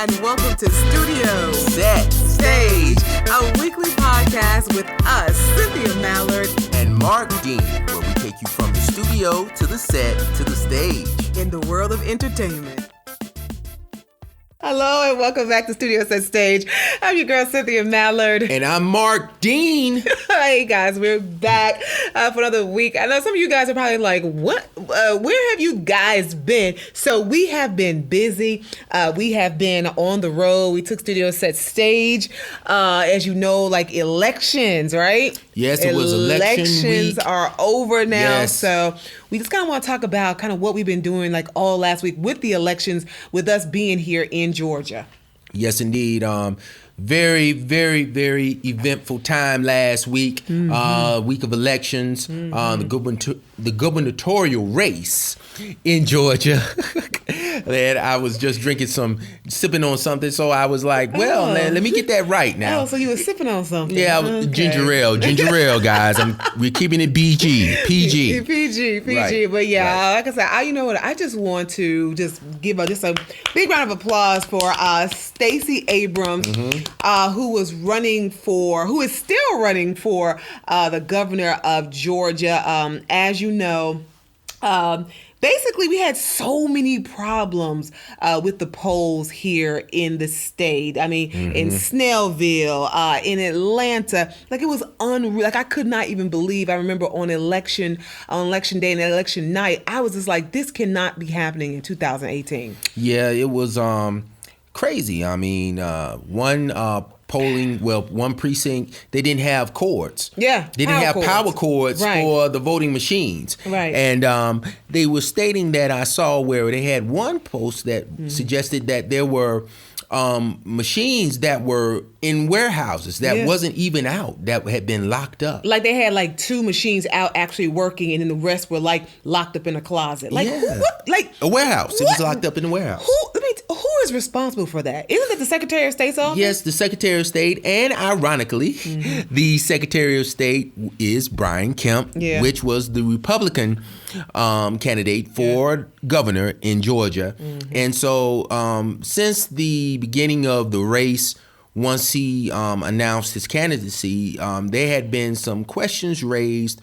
and welcome to Studio Set Stage, a weekly podcast with us, Cynthia Mallard and MARQ Dean, where we take you from the studio to the set to the stage in the world of entertainment. Hello and welcome back to Studio Set Stage. I'm your girl, Cynthia Mallard. And I'm MARQ Dean. Hey guys, we're back for another week. I know some of you guys are probably like, what? Where have you guys been? So we have been busy. We have been on the road. We took Studio Set Stage, as you know, like elections, right? Yes, it was election week. Elections are over now. Yes. So we just kind of want to talk about kind of what we've been doing like all last week with the elections, with us being here in Georgia. Yes, indeed. Very, very, very eventful time last week. Week of elections. The gubernatorial race in Georgia. And I was just sipping on something. So I was like, well, let me get that right now. Oh, so you were sipping on something. Yeah, okay. Ginger ale, guys. We're keeping it PG. PG. Right. But yeah, right. Like I said, you know what? I just want to just give a big round of applause for Stacey Abrams, who is still running for the governor of Georgia. As you know, basically, we had so many problems with the polls here in the state. I mean, in Snellville, in Atlanta, like it was unreal. Like I could not even believe. I remember on election day and election night, I was just like, this cannot be happening in 2018. Yeah, it was crazy. I mean, one precinct, they didn't have cords. Yeah, they didn't have power cords for the voting machines. Right. And they were stating that I saw where they had one post that suggested that there were machines that were in warehouses that wasn't even out, that had been locked up. Like they had like two machines out actually working, and then the rest were like locked up in a closet. Like what? Like a warehouse. What? It was locked up in a warehouse. Who is responsible for that? Isn't it the Secretary of State's office? Yes, the Secretary of State, and ironically, the Secretary of State is Brian Kemp, which was the Republican candidate for governor in Georgia. And so since the beginning of the race, once he announced his candidacy, there had been some questions raised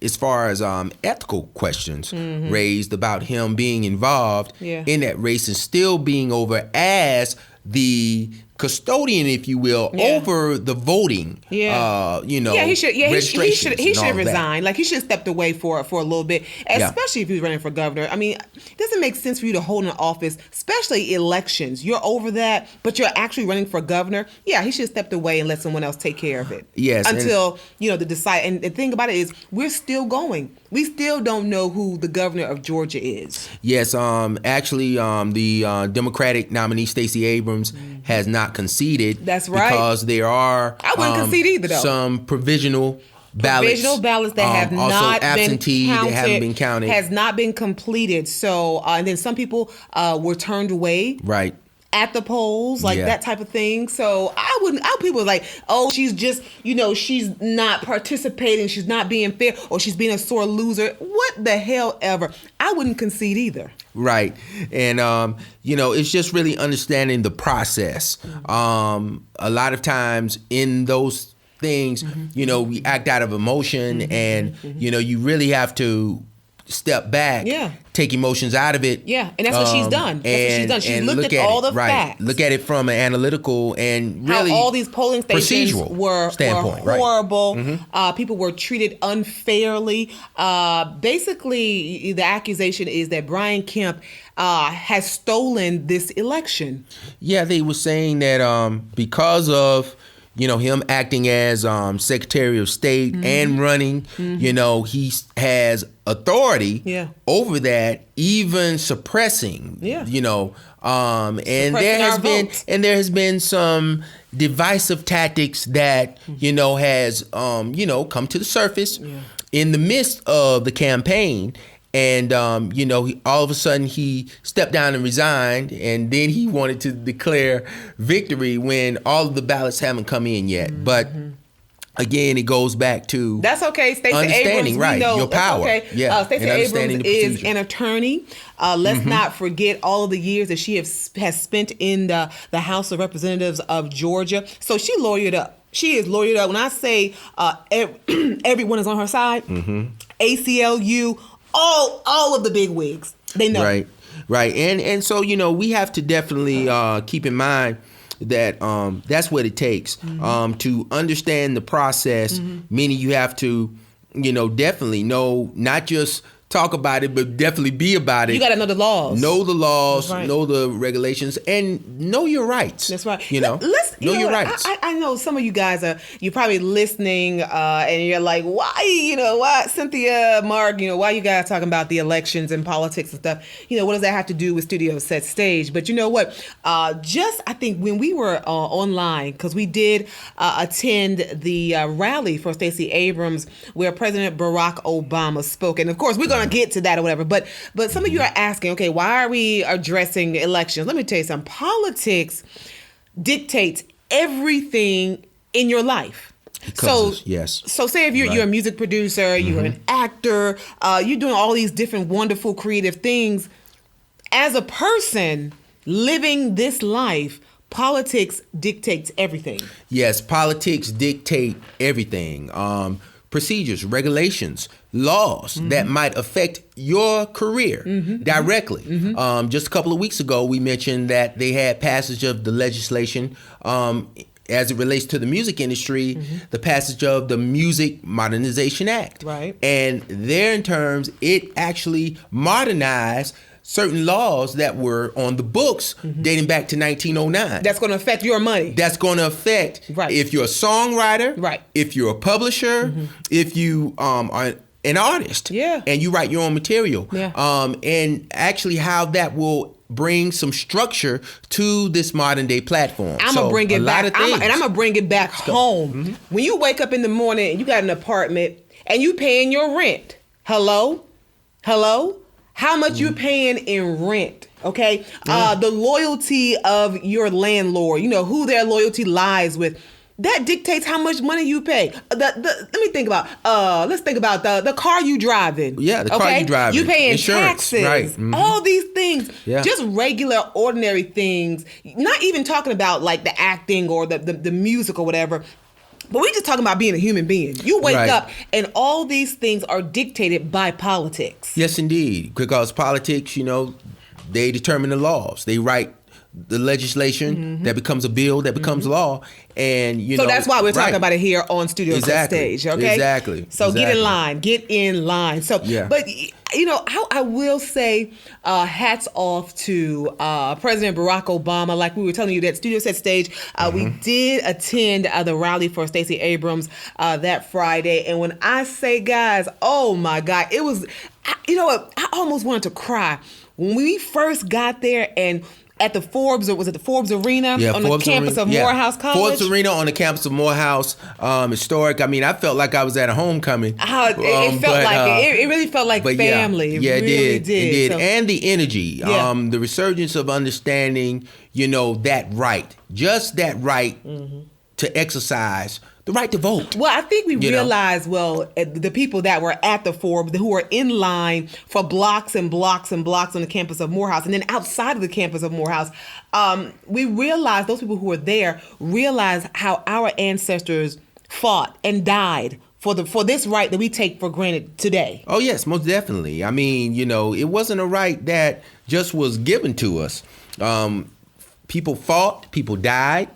as far as ethical questions raised about him being involved in that race and still being over as the custodian, if you will, over the voting. He should have resigned. Like he should have stepped away for a little bit, especially if he was running for governor. I mean, it doesn't make sense for you to hold an office, especially elections. You're over that, but you're actually running for governor. Yeah, he should have stepped away and let someone else take care of it. Yes, until the decide. And the thing about it is, we're still going. We still don't know who the governor of Georgia is. Yes, actually, the Democratic nominee Stacey Abrams has not conceded. That's right. Because there are I wouldn't concede either, though. Some provisional ballots that have not been counted, that haven't been counted, has not been completed. So and then some people were turned away. Right. At the polls, that type of thing. So people are like, oh, she's just, she's not participating. She's not being fair, or she's being a sore loser. What the hell ever. I wouldn't concede either. Right. And, it's just really understanding the process. A lot of times in those things, we act out of emotion and, you really have to step back, take emotions out of it. Yeah, and that's what she's done. She's looked at all the facts. Look at it from an analytical and really how all these polling stations were horrible. Right. People were treated unfairly. Basically, the accusation is that Brian Kemp has stolen this election. Yeah, they were saying that because of him acting as Secretary of State and running, he has authority over that, even suppressing, and there has been some divisive tactics that, has, come to the surface in the midst of the campaign. And, all of a sudden he stepped down and resigned, and then he wanted to declare victory when all of the ballots haven't come in yet. But again, it goes back to that's okay. Stacey understanding, Abrams, right? We know Your power. okay. Yeah, Stacey and Abrams understanding the is procedure. an attorney. Let's not forget all of the years that she has spent in the House of Representatives of Georgia. So she lawyered up. She is lawyered up. When I say everyone is on her side, ACLU, all of the big wigs, they know. Right. And so, we have to definitely keep in mind that that's what it takes to understand the process, meaning you have to, definitely know, not just talk about it, but definitely be about it. You got to know the laws. Know the laws, right. know the regulations, and know your rights. That's right. Know your rights. I know some of you guys you're probably listening and you're like, why Cynthia, MARQ, why you guys talking about the elections and politics and stuff? What does that have to do with Studio Set Stage? But you know what? I think when we were online, because we did attend the rally for Stacey Abrams where President Barack Obama spoke. And of course, we're going to get to that or whatever. But some of you are asking, okay, why are we addressing elections? Let me tell you something. Politics dictates everything in your life. Yes. So say if you're a music producer, you're an actor, you're doing all these different wonderful creative things. As a person living this life, politics dictates everything. Yes, politics dictate everything. Procedures, regulations, laws that might affect your career directly. Just a couple of weeks ago, we mentioned that they had passage of the legislation as it relates to the music industry, the passage of the Music Modernization Act. Right. And there in terms, it actually modernized certain laws that were on the books dating back to 1909. That's going to affect your money. That's going to affect if you're a songwriter, if you're a publisher, if you are an artist, and you write your own material, and actually how that will bring some structure to this modern day platform. I'm gonna bring it back, I'm gonna bring it back home. When you wake up in the morning and you got an apartment and you paying your rent, hello, how much you paying in rent? Okay, the loyalty of your landlord, who their loyalty lies with. That dictates how much money you pay. Let me think about. Let's think about the car you driving. Yeah, the car you driving. You paying insurance, taxes. right? All these things. Yeah. Just regular, ordinary things. Not even talking about like the acting or the music or whatever. But we're just talking about being a human being. You wake up and all these things are dictated by politics. Yes, indeed. Because politics, they determine the laws. They write the legislation that becomes a bill that becomes law, and so that's why we're talking about it here on Studio Set Stage. Okay, exactly. So get in line. So, but I will say, hats off to President Barack Obama. Like we were telling you, that Studio Set Stage, we did attend the rally for Stacey Abrams that Friday, and when I say, guys, oh my God, it was, I almost wanted to cry when we first got there and. At the Forbes, or was it the Forbes Arena on the campus of Morehouse College? Forbes Arena on the campus of Morehouse, historic. I mean, I felt like I was at a homecoming. It felt like it really felt like family. Yeah, it really did. It did. So, and the energy, the resurgence of understanding, that right, just that right to exercise the right to vote. Well, I think we realized, the people that were at the Forbes, who were in line for blocks and blocks and blocks on the campus of Morehouse, and then outside of the campus of Morehouse, we realized, those people who were there, realized how our ancestors fought and died for this right that we take for granted today. Oh, yes, most definitely. I mean, it wasn't a right that just was given to us. People fought, people died.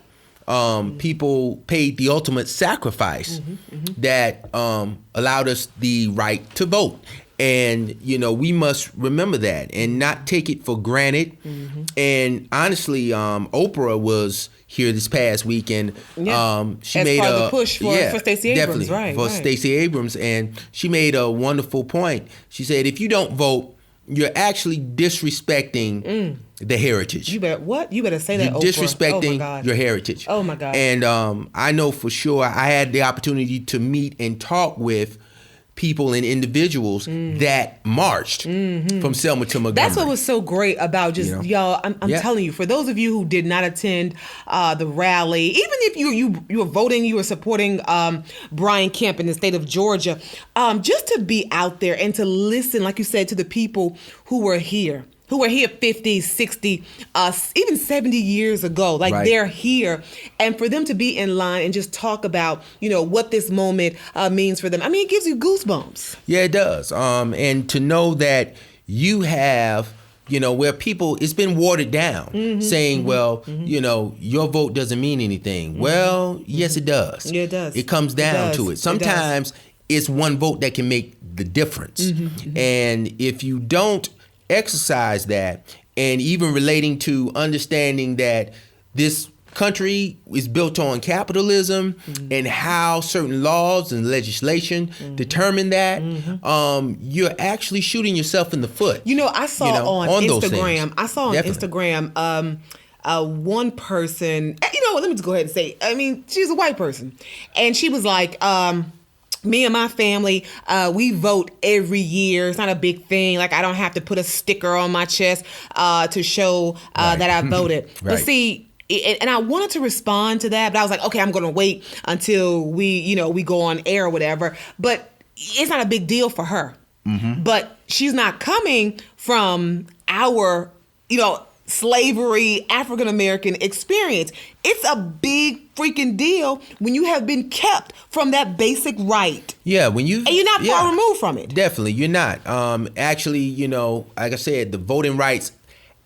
People paid the ultimate sacrifice that allowed us the right to vote. And, we must remember that and not take it for granted. And honestly, Oprah was here this past week, and she made a push for Stacey Abrams, for Stacey Abrams, and she made a wonderful point. She said, if you don't vote, you're actually disrespecting the heritage. You better say that, You're Oprah. disrespecting your heritage. Oh, my God. And I know for sure I had the opportunity to meet and talk with people and individuals that marched from Selma to Montgomery. That's what was so great about just y'all. I'm telling you, for those of you who did not attend the rally, even if you were voting, you were supporting Brian Kemp in the state of Georgia, just to be out there and to listen, like you said, to the people who were here. Who were here 50, 60, even 70 years ago. Like they're here. And for them to be in line and just talk about, what this moment means for them. I mean, it gives you goosebumps. Yeah, it does. And to know that you have, where people, it's been watered down, saying, well, your vote doesn't mean anything. Well, yes, it does. Yeah, it does. It comes down to it. Sometimes it's one vote that can make the difference. And if you don't exercise that, and even relating to understanding that this country is built on capitalism and how certain laws and legislation determine that, you're actually shooting yourself in the foot. I saw on Instagram. I saw on Instagram one person. Let me just go ahead and say. I mean, she's a white person, and she was like, me and my family, we vote every year. It's not a big thing. Like, I don't have to put a sticker on my chest to show that I voted. But see, and I wanted to respond to that, but I was like, okay, I'm going to wait until we go on air or whatever. But it's not a big deal for her. But she's not coming from our, slavery, African-American experience. It's a big freaking deal when you have been kept from that basic right. Yeah, and you're not far removed from it. Definitely, you're not. Actually, like I said, the Voting Rights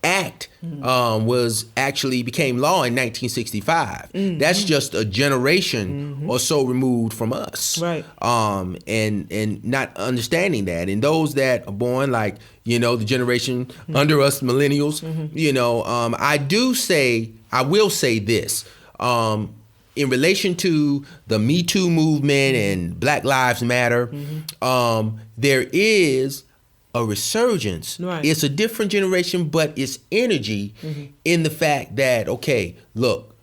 Act became law in 1965. That's just a generation or so removed from us. Right. And not understanding that. And those that are born like, the generation under us millennials, I will say this. In relation to the Me Too movement and Black Lives Matter, there is a resurgence. Right. It's a different generation, but it's energy in the fact that, okay, look,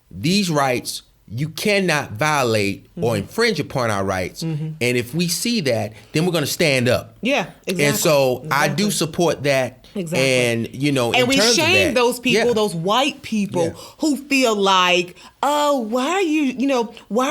these rights, you cannot violate or infringe upon our rights. And if we see that, then we're going to stand up. Yeah, exactly. And so I do support that. Exactly. And, and we shame those people, those white people who feel like, oh, why are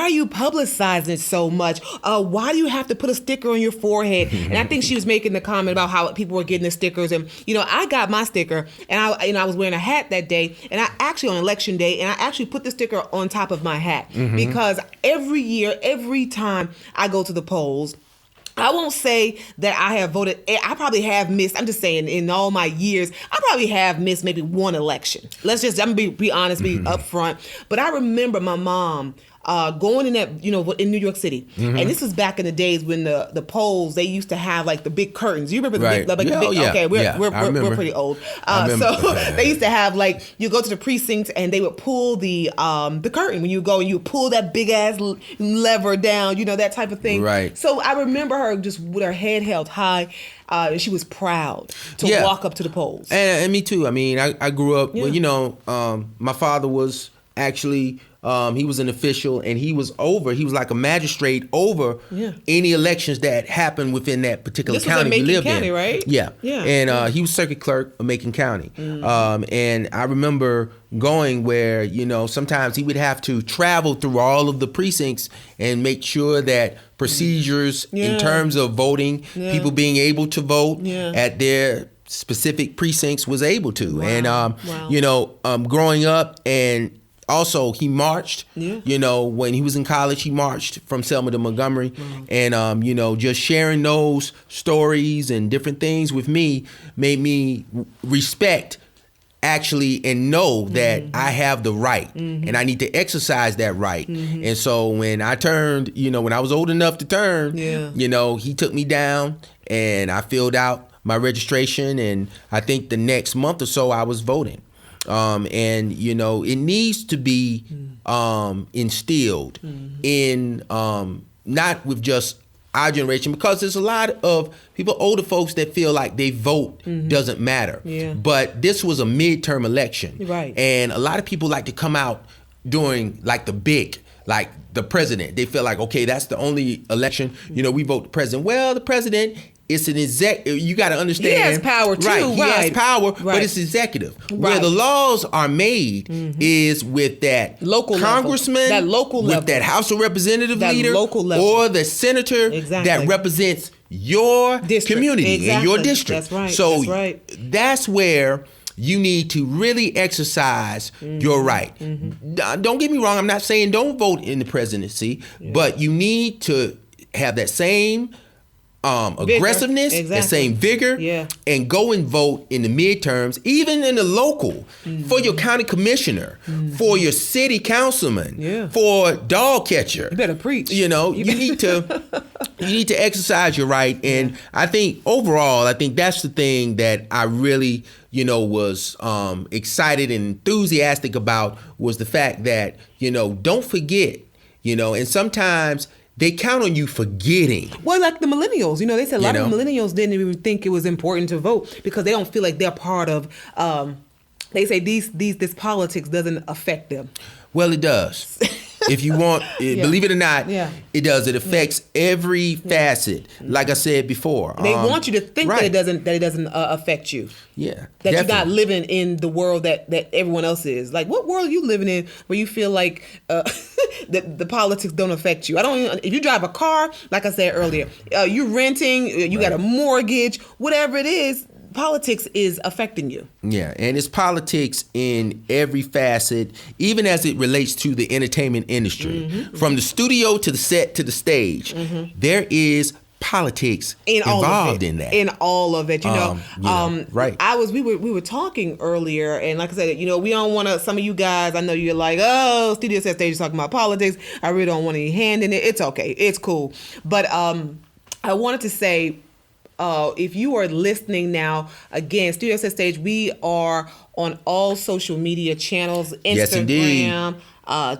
you publicizing it so much? Why do you have to put a sticker on your forehead? And I think she was making the comment about how people were getting the stickers. And, I got my sticker, and I was wearing a hat that day, and I actually, on election day, and I actually put the sticker on top of my hat because every year, every time I go to the polls, I won't say that I have voted. I probably have missed. I'm just saying, in all my years, I probably have missed maybe one election. I'm gonna be honest, be upfront. But I remember my mom going in that, in New York City, and this was back in the days when the polls, they used to have like the big curtains. You remember the big? Okay, we're pretty old. So they used to have like, you go to the precincts and they would pull the curtain when you go, and you pull that big ass lever down, that type of thing. Right. So I remember her just with her head held high. And she was proud to walk up to the polls. And me too. I mean, I grew up, my father was actually, he was an official, and he was like a magistrate over any elections that happened within that particular county we lived in. County, right? Yeah. And he was circuit clerk of Macon County. And I remember going where, sometimes he would have to travel through all of the precincts and make sure that procedures in terms of voting, people being able to vote at their specific precincts was able to. Wow. And, growing up, and also he marched, when he was in college, he marched from Selma to Montgomery. And, just sharing those stories and different things with me made me respect actually and know that I have the right and I need to exercise that right. And so when I turned, when I was old enough to turn, he took me down and I filled out my registration, and I think the next month or so I was voting. And it needs to be instilled in not with just our generation, because there's a lot of people, older folks, that feel like they vote doesn't matter. But this was a midterm election, right? And a lot of people like to come out during like the big like the president. They feel like, okay, that's the only election. You know, we vote the president. Well, the president, it's an you got to understand. He has power too, right? He has power, but it's executive. Where the laws are made is with that local congressman, level. That local level, with that House of Representative that leader, local level. or the senator that represents your community and your district. That's right. So that's where you need to really exercise your right. Don't get me wrong. I'm not saying don't vote in the presidency, but you need to have that same aggressiveness, that same vigor, and go and vote in the midterms, even in the local, for your county commissioner, for your city councilman, for dog catcher. You better preach. You know, you need to exercise your right. And I think overall, I think that's the thing that I really, was excited and enthusiastic about, was the fact that, don't forget, and sometimes they count on you forgetting. Well, like the millennials, they said a lot of millennials didn't even think it was important to vote because they don't feel like they're part of. They say this politics doesn't affect them. Well, it does. If you want, believe it or not, it does. It affects every facet. Like I said before, they want you to think that it doesn't affect you. Yeah, that you're not living in the world that everyone else is. Like, what world are you living in where you feel like the politics don't affect you? If you drive a car, like I said earlier, you're renting, you got a mortgage, whatever it is. Politics is affecting you. Yeah, and it's politics in every facet, even as it relates to the entertainment industry. From the studio to the set to the stage, there is politics involved in that. In all of it, right. We were talking earlier, and like I said, we don't want to. Some of you guys, I know you're like, oh, studio set stage is talking about politics. I really don't want any hand in it. It's okay, it's cool. But I wanted to say, if you are listening now, again, Studio Set Stage, we are on all social media channels, Instagram,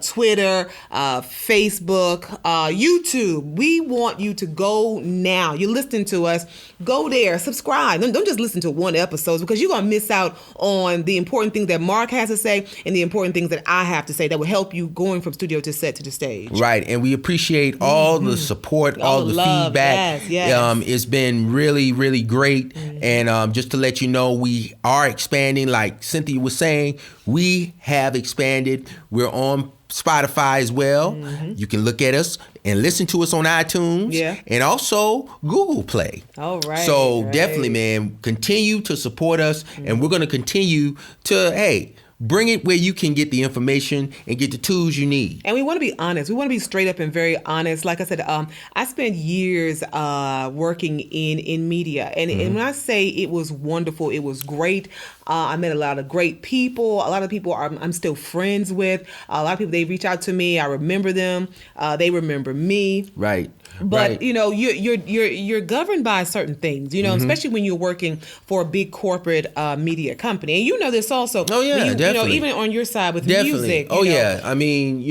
Twitter, Facebook, YouTube. We want you to go now. You're listening to us. Go there, subscribe. Don't just listen to one episode, because you're going to miss out on the important things that MARQ has to say and the important things that I have to say that will help you going from studio to set to the stage. Right. And we appreciate all the support, all the love, feedback. Yes. It's been really, really great. And just to let you know, we are expanding. Like Cynthia was saying, we have expanded. We're on Spotify as well. You can look at us and listen to us on iTunes and also Google Play. All right. So definitely, man, continue to support us, and we're going to continue to, bring it where you can get the information and get the tools you need. And we want to be honest. We want to be straight up and very honest. Like I said, I spent years working in media. And when I say it was wonderful, it was great. I met a lot of great people. A lot of people I'm still friends with. A lot of people, they reach out to me. I remember them. They remember me. Right. But you're governed by certain things, especially when you're working for a big corporate media company. And this also. Oh yeah, definitely. Even on your side with definitely. music. Yeah. I mean,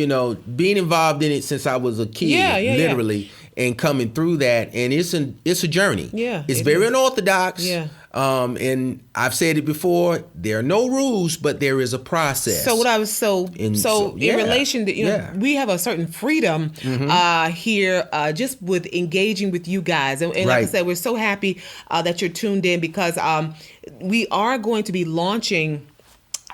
being involved in it since I was a kid, literally, and coming through that, and it's a journey. Yeah, it's very unorthodox. Yeah. And I've said it before, there are no rules, but there is a process. So what I was in relation to, we have a certain freedom here just with engaging with you guys. And like I said, we're so happy that you're tuned in, because we are going to be launching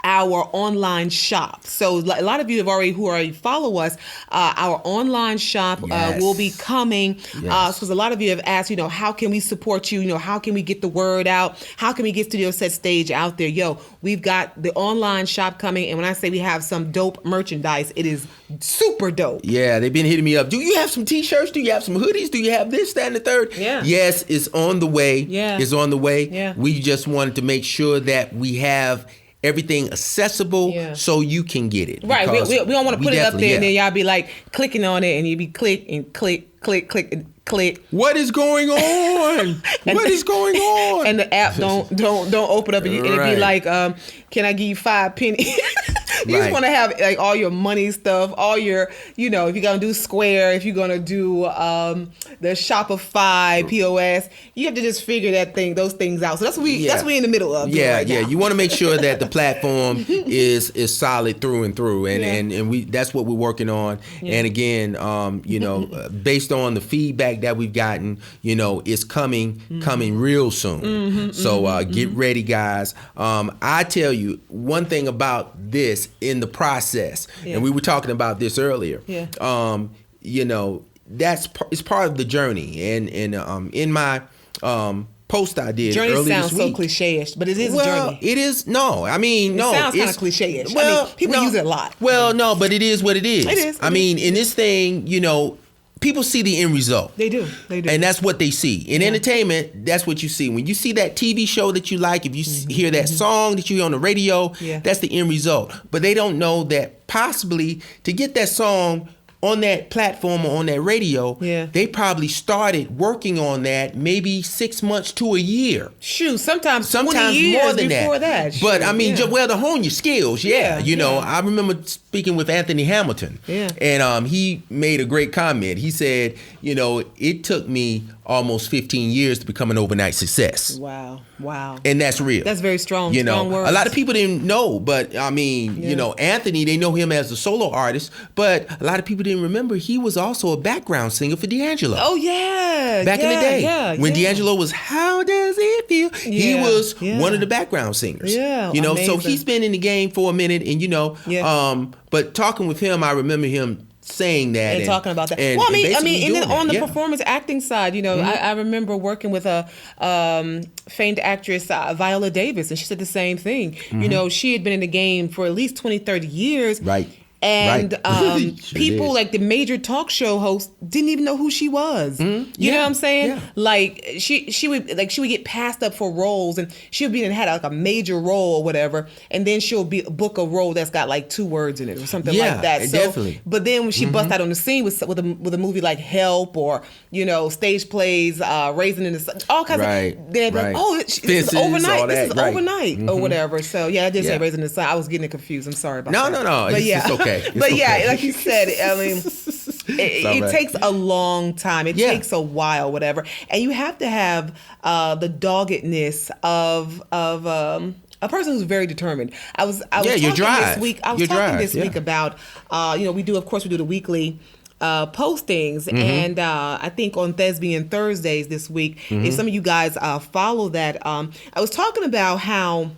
our online shop. So a lot of you who already follow us, our online shop will be coming. So a lot of you have asked, how can we support you? How can we get the word out? How can we get Studio Set Stage out there? We've got the online shop coming. And when I say we have some dope merchandise, it is super dope. Yeah, they've been hitting me up. Do you have some t-shirts? Do you have some hoodies? Do you have this, that, and the third? Yeah. Yes, it's on the way. Yeah. It's on the way. Yeah. We just wanted to make sure that we have everything accessible so you can get it. Right. We don't want to put it up there and then y'all be like clicking on it and you be click and click, click, click, and click. What is going on? What is going on? And the app don't open up and it'd be like, can I give you 5 pennies? You just want to have like all your money stuff, all your, if you're gonna do Square, if you're gonna do the Shopify POS, you have to just figure those things out. So that's what we in the middle of. Yeah, now. You want to make sure that the platform is solid through and through, and we that's what we're working on. Yeah. And again, based on the feedback that we've gotten, it's coming real soon. So get ready, guys. I tell you one thing about this in the process, and we were talking about this earlier. Yeah. It's part of the journey, and in my post I did journey earlier sounds this week. So cliche-ish, but it is a journey. It is. No, I mean, no. It sounds kind of cliche-ish. Well, people use it a lot. Well, no, but it is what it is. It is. I mean, in this thing, people see the end result. They do. And that's what they see. In entertainment, that's what you see. When you see that TV show that you like, if you hear that song that you hear on the radio, that's the end result. But they don't know that possibly to get that song on that platform or on that radio, they probably started working on that maybe 6 months to a year. Shoot, sometimes 20 years more than before that. But I mean, to hone your skills, I remember speaking with Anthony Hamilton, and he made a great comment. He said, it took me almost 15 years to become an overnight success. Wow. And that's real. That's very strong. Strong words. A lot of people didn't know, but I mean, Anthony, they know him as a solo artist, but a lot of people didn't remember he was also a background singer for D'Angelo. Oh yeah. Back in the day. When D'Angelo was How Does It Feel? He was one of the background singers. Yeah. So he's been in the game for a minute, and but talking with him, I remember him saying that and talking about that. And then on the performance acting side, I remember working with a famed actress, Viola Davis, and she said the same thing. She had been in the game for at least 20, 30 years. Right. And people like the major talk show hosts didn't even know who she was. You know what I'm saying? Yeah. Like she would get passed up for roles, and she would be had like a major role or whatever, and then she'll book a role that's got like 2 words in it or something like that. So, definitely. But then when she bust out on the scene with a movie like Help or stage plays, Raising in the Sun, all kinds of, they'd be like, this is overnight. This is overnight or whatever. So I did say Raising in the Sun. I was getting it confused. I'm sorry about that. No. But it's okay. But like you said, I mean, it takes a long time. It takes a while, whatever, and you have to have the doggedness of a person who's very determined. I was talking this week. Week about we do the weekly postings, and I think on Thespian Thursdays this week, if some of you guys follow that, I was talking about how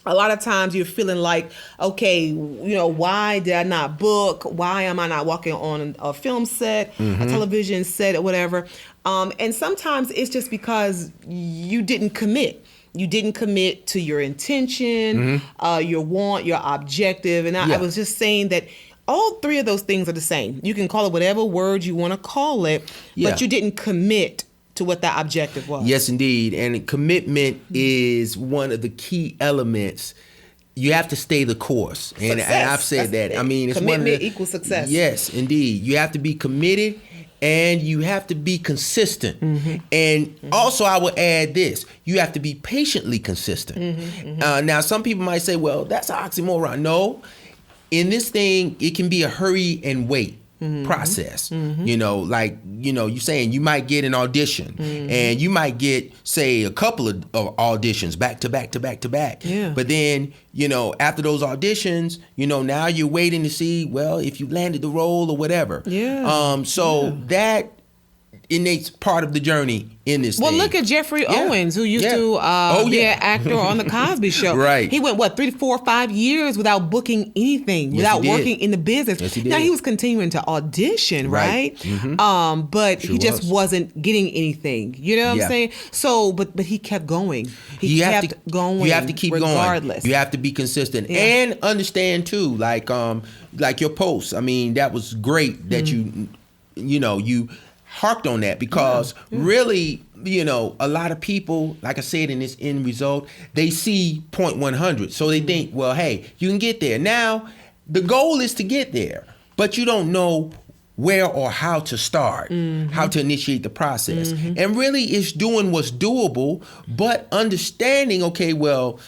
a lot of times you're feeling like, okay, why did I not book? Why am I not walking on a film set, a television set, or whatever? And sometimes it's just because you didn't commit. You didn't commit to your intention, your want, your objective. And I was just saying that all 3 of those things are the same. You can call it whatever word you want to call it, but you didn't commit to what that objective was. Yes, indeed. And commitment is one of the key elements. You have to stay the course. And I've said that. I mean, it's commitment equals success. Yes, indeed. You have to be committed and you have to be consistent. And also I will add this. You have to be patiently consistent. Now, some people might say, well, that's an oxymoron. No. In this thing, it can be a hurry and wait process. You're saying you might get an audition and you might get, say, a couple of auditions back to back to back to back. Yeah. But then, after those auditions, now you're waiting to see, well, if you landed the role or whatever. Yeah. That innate part of the journey in this thing. Look at Jeffrey Owens, who used to be an actor on the Cosby Show. Right. He went 3 to 4 or 5 years without booking anything, without working in the business. Yes, he did. Now he was continuing to audition, right? But he just wasn't getting anything. You know what I'm saying? So, but he kept going. He kept going. You have to keep regardless. Going. You have to be consistent and understand too, like your posts. I mean, that was great that you harked on that because really, a lot of people, like I said, in this end result, they see 0.100. So they think, well, hey, you can get there. Now, the goal is to get there, but you don't know where or how to start, how to initiate the process. And really, it's doing what's doable, but understanding, okay, well,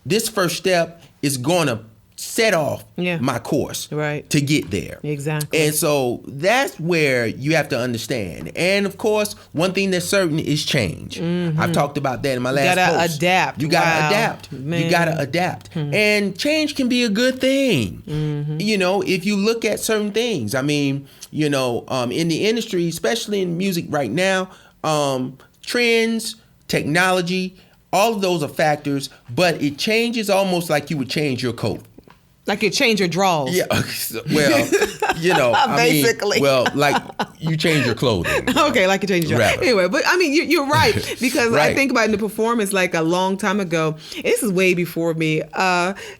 this first step is going to set off my course to get there. Exactly. And so that's where you have to understand. And of course, one thing that's certain is change. I've talked about that in my last post. You gotta adapt. You gotta adapt. Man. You gotta adapt. And change can be a good thing. You know, if you look at certain things. I mean, you know, in the industry, especially in music right now, trends, technology, all of those are factors, but it changes almost like you would change your coat. Like you change your drawers. Yeah, well, you know, basically. Like you change your clothing. Okay, like you change your drawers. Anyway, but I mean, you're right, because I think about it in the performance like a long time ago. This is way before me,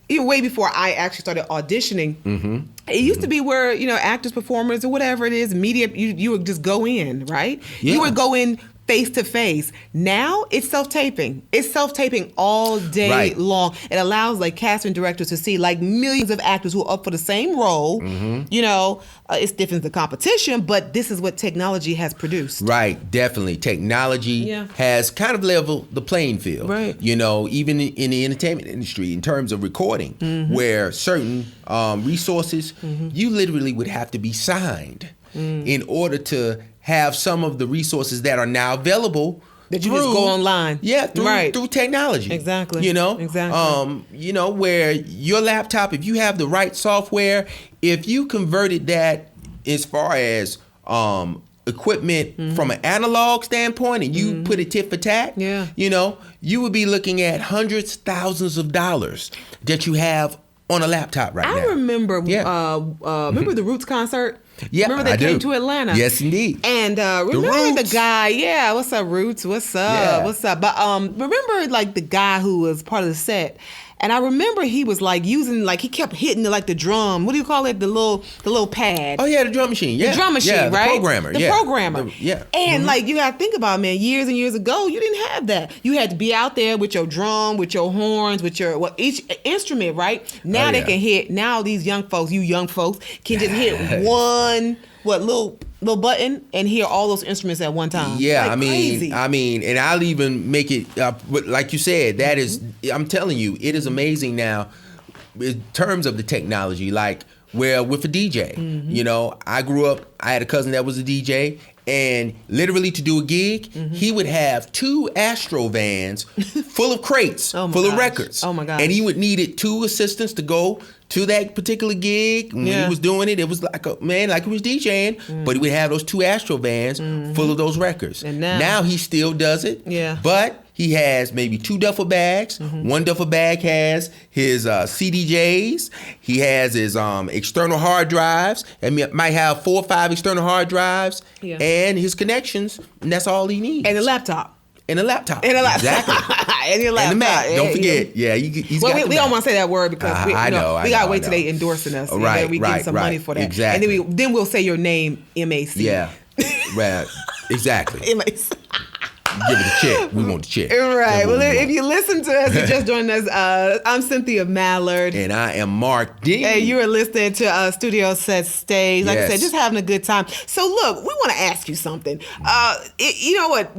even way before I actually started auditioning. It used to be where, you know, actors, performers, or whatever it is, media, you would just go in, right? Yeah. You would go in face to face. Now it's self-taping. It's self-taping all day long. It allows like casting directors to see like millions of actors who are up for the same role. You know, it stiffens the competition, but this is what technology has produced. Right, definitely. Technology has kind of leveled the playing field. Right. You know, even in the entertainment industry, in terms of recording, where certain resources, you literally would have to be signed in order to have some of the resources that are now available that you just go online. Yeah, through technology. Exactly. You know? Exactly. You know, where your laptop, if you have the right software, if you converted that as far as equipment from an analog standpoint and you put it tit for tat, you know, you would be looking at hundreds, thousands of dollars that you have on a laptop now. I remember remember the Roots concert? Yeah, remember they came to Atlanta? Yes, indeed. And remember the guy? What's up, Roots? What's up? Yeah. What's up? But remember like the guy who was part of the set. And I remember he was like using, like he kept hitting the drum. What do you call it? The little pad. Oh yeah, the drum machine. Yeah, the drum machine, right? The programmer. The programmer. And like you got to think about, man, years and years ago, you didn't have that. You had to be out there with your drum, with your horns, with your each instrument, right? Now they can hit. Now these young folks, can just hit one little button and hear all those instruments at one time. Yeah, like I mean, and I'll even make it, like you said, that is, I'm telling you, it is amazing now in terms of the technology, like where with a DJ, you know, I grew up, I had a cousin that was a DJ, and literally to do a gig, he would have 2 Astro vans full of crates, full of records. Oh my God. And he would needed 2 assistants to go to that particular gig. When he was doing it, it was like like he was DJing, but he would have those 2 Astro vans full of those records. And now he still does it. Yeah. But he has maybe 2 duffel bags. One duffel bag has his CDJs. He has his external hard drives. And might have 4 or 5 external hard drives and his connections. And that's all he needs. And a laptop. And a laptop. Exactly. And your laptop. And the Mac. Don't forget. Yeah. He's got we don't want to say that word because we got to wait till they endorsing us. Right. And then we get some money for that. Exactly. And then we'll say your name, MAC. Yeah. Right. Exactly. MAC. Give it a check. We want the check. Right. Well, if you listen to us, you just joined us. I'm Cynthia Mallard. And I am Mark D. And you are listening to Studio Set Stage. Like I said, just having a good time. So look, we want to ask you something. You know what?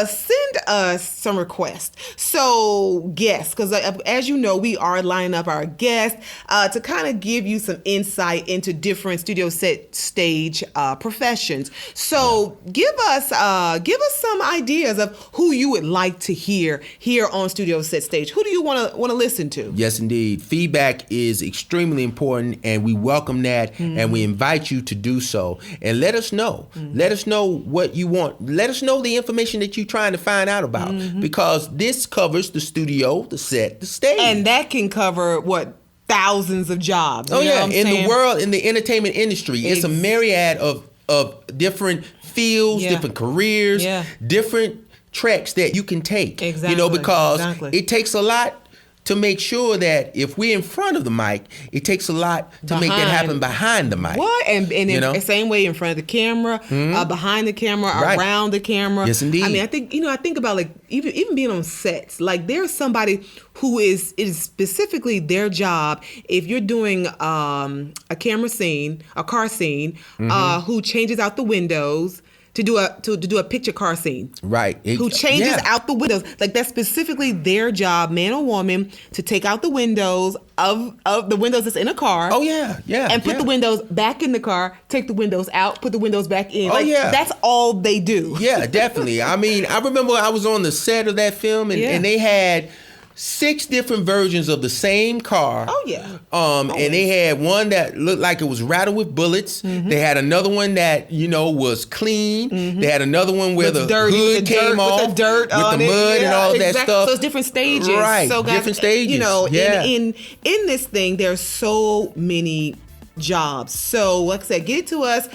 Send us some requests. So guests, because as you know, we are lining up our guests to kind of give you some insight into different Studio Set Stage professions. So give us some ideas of who you would like to hear here on Studio Set Stage. Who do you want to listen to? Yes, indeed. Feedback is extremely important, and we welcome that, and we invite you to do so. And let us know. Let us know what you want. Let us know the information that you're trying to find out about, because this covers the studio, the set, the stage. And that can cover thousands of jobs. Oh, yeah. In the world, in the entertainment industry, it's a myriad of different fields, different careers, different tracks that you can take. Exactly. You know, because it takes a lot to make sure that if we're in front of the mic, it takes a lot to make that happen behind the mic. What? And in the same way in front of the camera, behind the camera, around the camera. Yes, indeed. I mean, I think about like even being on sets. Like there's somebody who it is specifically their job. If you're doing a camera scene, a car scene, who changes out the windows, to do a picture car scene. Right. Who changes out the windows. Like, that's specifically their job, man or woman, to take out the windows of the windows that's in a car. Oh, yeah. Yeah. And put the windows back in the car, take the windows out, put the windows back in. Oh, yeah. That's all they do. Yeah, definitely. I mean, I remember I was on the set of that film, and they had 6 different versions of the same car. Oh, yeah. And they had one that looked like it was rattled with bullets. Mm-hmm. They had another one that, was clean. Mm-hmm. They had another one where the hood came off. With the dirt with the mud and all that stuff. So it's different stages. Right, so guys, different stages. In this thing, there's so many jobs. So like I said, get it to us.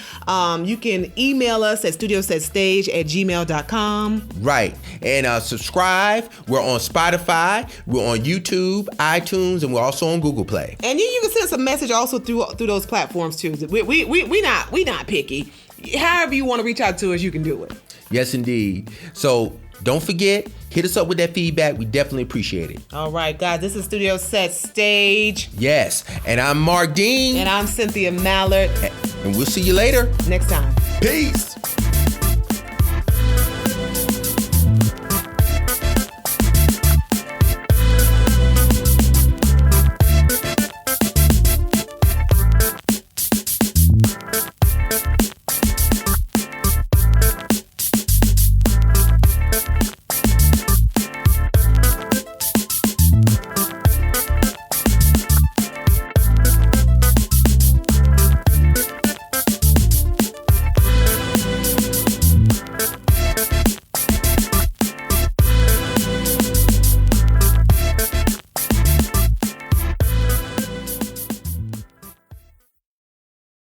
You can email us at studiosetstage@gmail.com. Right. And subscribe. We're on Spotify. We're on YouTube, iTunes, and we're also on Google Play. And you can send us a message also through those platforms too. We not picky. However you want to reach out to us, you can do it. Yes, indeed. So don't forget, hit us up with that feedback. We definitely appreciate it. All right, guys. This is Studio Set Stage. Yes. And I'm Mark Dean. And I'm Cynthia Mallard. And we'll see you later. Next time. Peace.